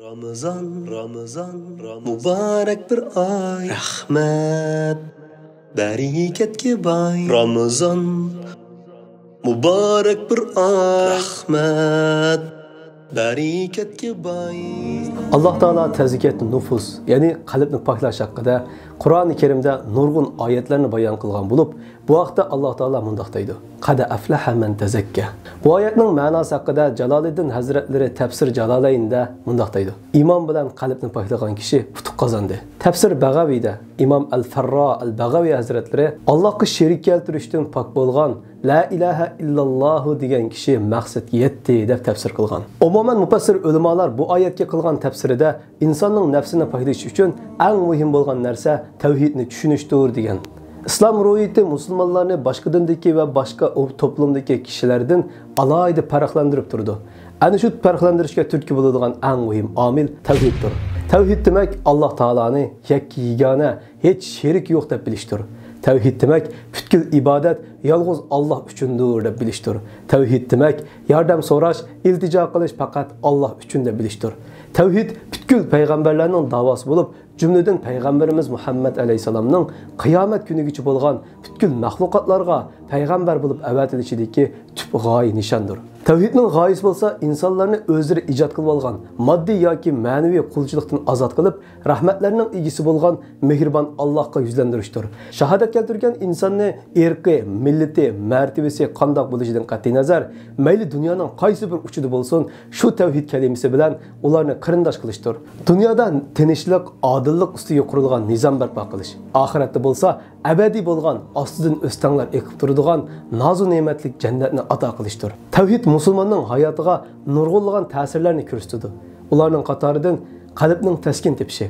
Ramazan, mübarek bir ay. Rahmet, bereketke bay. Ramazan, mübarek bir ay. Rahmet, bereketke bay. Allah Teala tezkiyet nüfus, yani kalbni paklash haqida Qur'oni Karimda nurg'un oyatlarni bayon qilgan bo'lib, bu vaqtda Alloh taolo mundaq deydi: "Qad aflaha man tazakka." Bu oyatning ma'nosi haqida Jaloliddin Hazratlari Tafsir Jalolaynda mundaq deydi: "Iymon bilan qalbni paklagan kishi futuq qozondi." Tafsir Bag'aviyda Imom Al-Farro Al-Bag'aviy Hazratlari Allohga sherik keltirishdan pok bo'lgan La ilaha illalloh degan kishi maqsadga yetdi deb tafsir qilgan. Umuman mufassir ulamolar bu oyatga qilgan tafsirida insonning nafsini paklash uchun eng muhim bo'lgan narsa tavhidni tushunishdir degan. İslam ruhiyati musulmonlarni boshqa dindagi va boshqa to'plamdagi kishilardan alohida farqlantirib turdi. Ana shu farqlantirishga turtki bo'ladigan eng muhim omil tavhiddir. Tavhid demak Alloh taoloni yakka yagona, hech sherik yo'q deb bilishdir. Tavhid demak butkul ibodat yolg'iz Alloh uchundir deb bilishdir. Tavhid demak yordam so'rash, iltijo qilish faqat Alloh uchun deb bilishdir. Tavhid butkul payg'ambarlarning da'vosi bo'lib, jumladan payg'ambarimiz Muhammad alayhisalomning qiyomat kunigacha bo'lgan butkul maxluqotlarga payg'ambar bo'lib avatilishidagi tub g'oya nishondir. Tavhidning g'oyasi bo'lsa, insonlarni o'zlari ijod qilib olgan moddiy yoki ma'naviy qulchilikdan ozod qilib, rahmatlarning egisi bo'lgan mehribon Allohga yuzlantirishdir. Shahodat keltirgan insonni erqi, millati, martabasi qandoq bo'lishidan qat'iy nazar, mayli dunyoning qaysi bir uchida bo'lsin, shu tavhid kalimasi bilan ularni qarindosh qilishdir. Dunyoda tinchlik, odillik ustiga qurilgan nizom barpo qilish, oxiratda bo'lsa abadiy bo'lgan ostidan o'stanglar eqib turadigan nozu ne'matlik jannatni ato qilishdir. Tavhid musulmonning hayotiga nurg'unlagan ta'sirlarni ko'rsatadi. Ularning qatoridan qalbning taskin tepishi.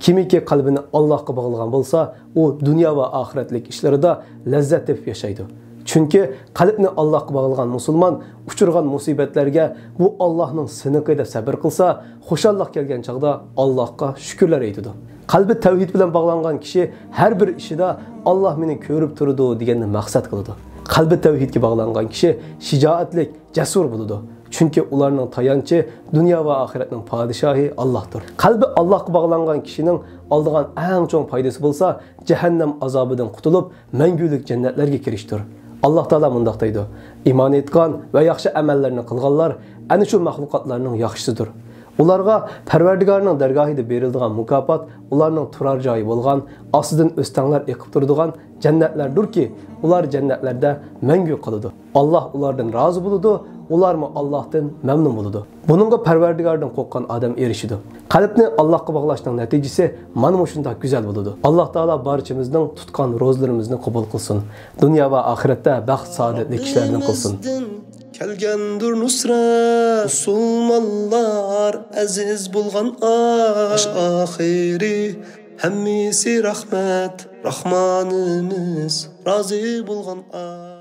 Kimiki qalbini Allohga bog'lagan bo'lsa, u dunyo va oxiratlik ishlarida lazzat tepib yashaydi. Chunki qalbni Allohga bog'lagan musulmon uchirgan musibatlarga bu Allohning siniqi deb sabr qilsa, xushallik kelgan chaqda Allohga shukrlar aytadi. Qalbi tavhid bilan bog'langan kishi har bir ishida Alloh meni ko'rib turadi deganni maqsad qiladi. Qalbi tavhidga bog'langan kishi shijoatlik, jasur bo'ladi. Chunki ularning tayanchi dunyo va oxiratning podshohi Allohdir. Qalbi Allohga bog'langan kishining oldigan eng chong foydasi bo'lsa, jahannam azobidan qutulib, mangulik jannatlarga kirishdir. Alloh taolo mundaq deydi: "Iymon etgan va yaxshi amallarni qilganlar ana shu maxluqotlarning yaxshisidir." Ularga Parvardigorning dargohida beriladigan mukofot ularning turar joyi bo'lgan, ostidan o'stanglar eqib turadigan jannatlardirki, ular jannatlarda mangu qoladi. Alloh ulardan rozi bo'ladi, ularmi Allohdan mamnun bo'ladi. Buningga Parvardigordan qo'rqqan odam erishidi. Qalbni Allohga bog'lashning natijasi mana shunday go'zal bo'ladi. Alloh taolo barchamizning tutgan ro'zlarimizni qabul qilsin. Dunyo va oxiratda baxt saodatli kishilardan qilsin. Kelgendur nusret, musulmonlar aziz bulgan aş ahiri, hemmisi rahmet, Rahmanımız razı bulgan aş.